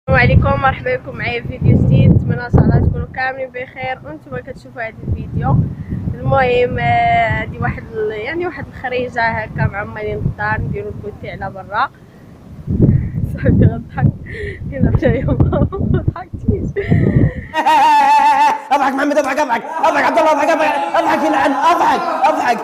السلام عليكم، مرحبا بكم معايا في فيديو جديد. نتمنى ان شاء الله تكونوا كاملين بخير وانتم كتشوفوا هذا الفيديو. المهم هذه واحد الخريجه هكا معمرين الدار، نديرو الكوتي على برا. صاحبي غضحك هنا حنايا ما ضحكتيش. اضحك محمد، اضحك اضحك اضحك عبد الله، اضحك اضحك اضحك يلعن، اضحك اضحك.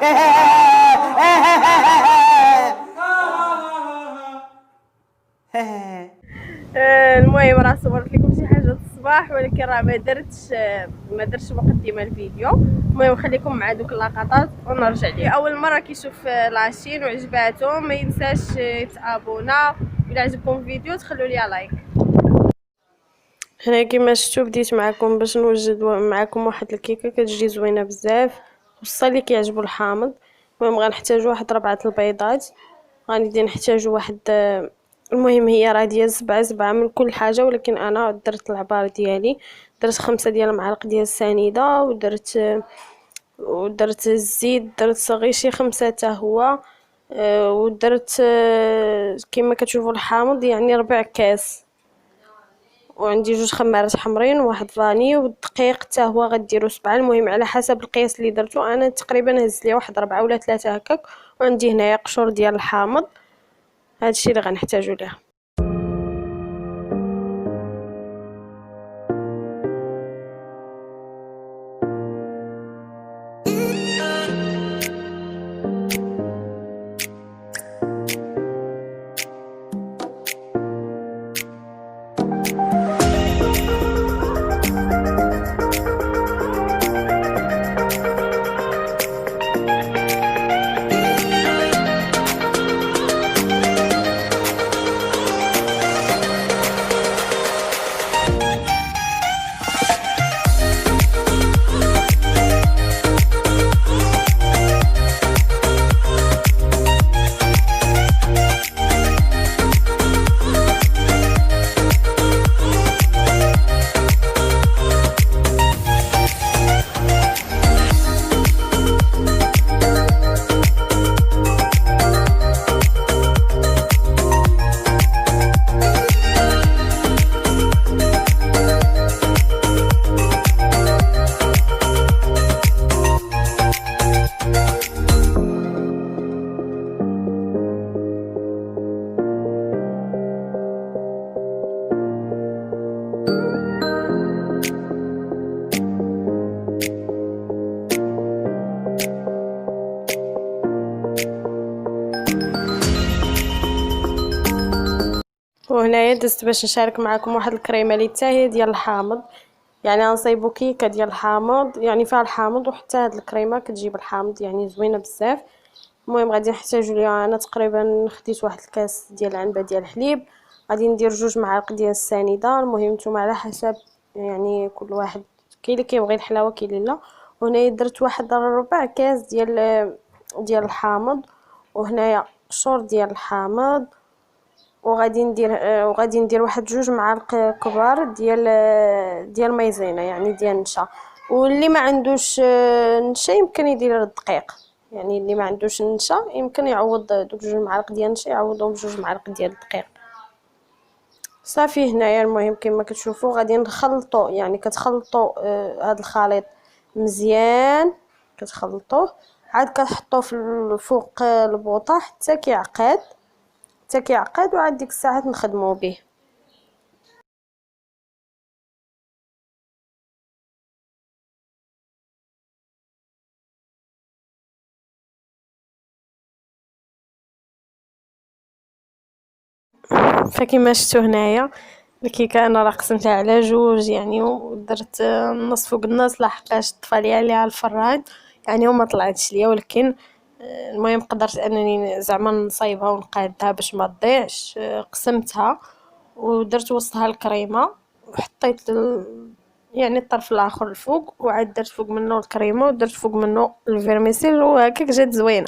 المهم راه صورت لكم شي حاجه الصباح، ولكن راه ما درتش مقدمه الفيديو. المهم خليكم مع دوك اللقطات ونرجع ليه. اول مره كيشوف لاشين وعجباتو ما ينساش يتابونا، الا عجبكم الفيديو تخلوا لي لايك. هنا كما شفتوا بديت معكم باش نوجد معكم واحد الكيكه كتجي زوينه بزاف، خصوصا اللي كيعجبو الحامض. المهم غنحتاجو واحد 4 البيضات، غادي نحتاجو واحد المهم هي راه ديال سبعة من كل حاجه، ولكن انا درت العبار ديالي. درت 5 ديال المعالق ديال السنيده، ودرت الزيت، درت غير شي 5 حتى هو. ودرت كما كتشوفوا الحامض يعني 4 كاس، وعندي 2 خمارات حمرين وواحد فاني، والدقيق حتى هو غديروا 7. المهم على حسب القياس اللي درتو، انا تقريبا هزت لي واحد 4 ولا 3 هكاك. وعندي هنايا قشور ديال الحامض، هادشي اللي غنحتاجو ليه. وهنايا دزت باش نشارك معكم واحد الكريمه اللي حتى هي ديال الحامض. يعني غنصايبو كيكه ديال الحامض، يعني فيها الحامض، وحتى هاد الكريمه كتجيب الحامض، يعني زوينه بزاف. المهم غادي نحتاجو ليها، انا تقريبا خديت واحد الكاس ديال العنبه ديال الحليب، غادي ندير 2 معالق ديال السنيده. المهم نتوما على حسب، يعني كل واحد كاين اللي كيبغي الحلاوه كاين اللي لا. وهنايا درت واحد 4 كاس ديال الحامض، وهنايا قشور ديال الحامض. وغادي ندير واحد 2 معالق كبار ديال مايزينا، يعني ديال النشا. واللي ما عندوش نشا يمكن يدير الدقيق، يعني اللي ما عندوش النشا يمكن يعوض دوك 2 معالق ديال النشا يعوضهم ب2 معالق ديال الدقيق صافي. هنايا المهم كما كتشوفوا غادي نخلطوا، يعني كتخلطوا هذا الخليط مزيان، كتخلطوه عاد كتحطوه في فوق البوطه حتى كيعقد، وعاد ديك الساعات نخدموا به. فكما شفتوا هنايا الكيكه انا راه قسمتها على 2، يعني ودرت النص فوق النص لحقاش طفى لي عليها الفران، يعني وما طلعتش ليا. ولكن المهم قدرت انني زعما نصايبها ونقادها باش ما تضيعش. قسمتها ودرت وسطها الكريمه، وحطيت يعني الطرف الاخر الفوق، وعاد درت فوق منه الكريمه ودرت فوق منه الفيرميسيل، وهكاك جات زوينه.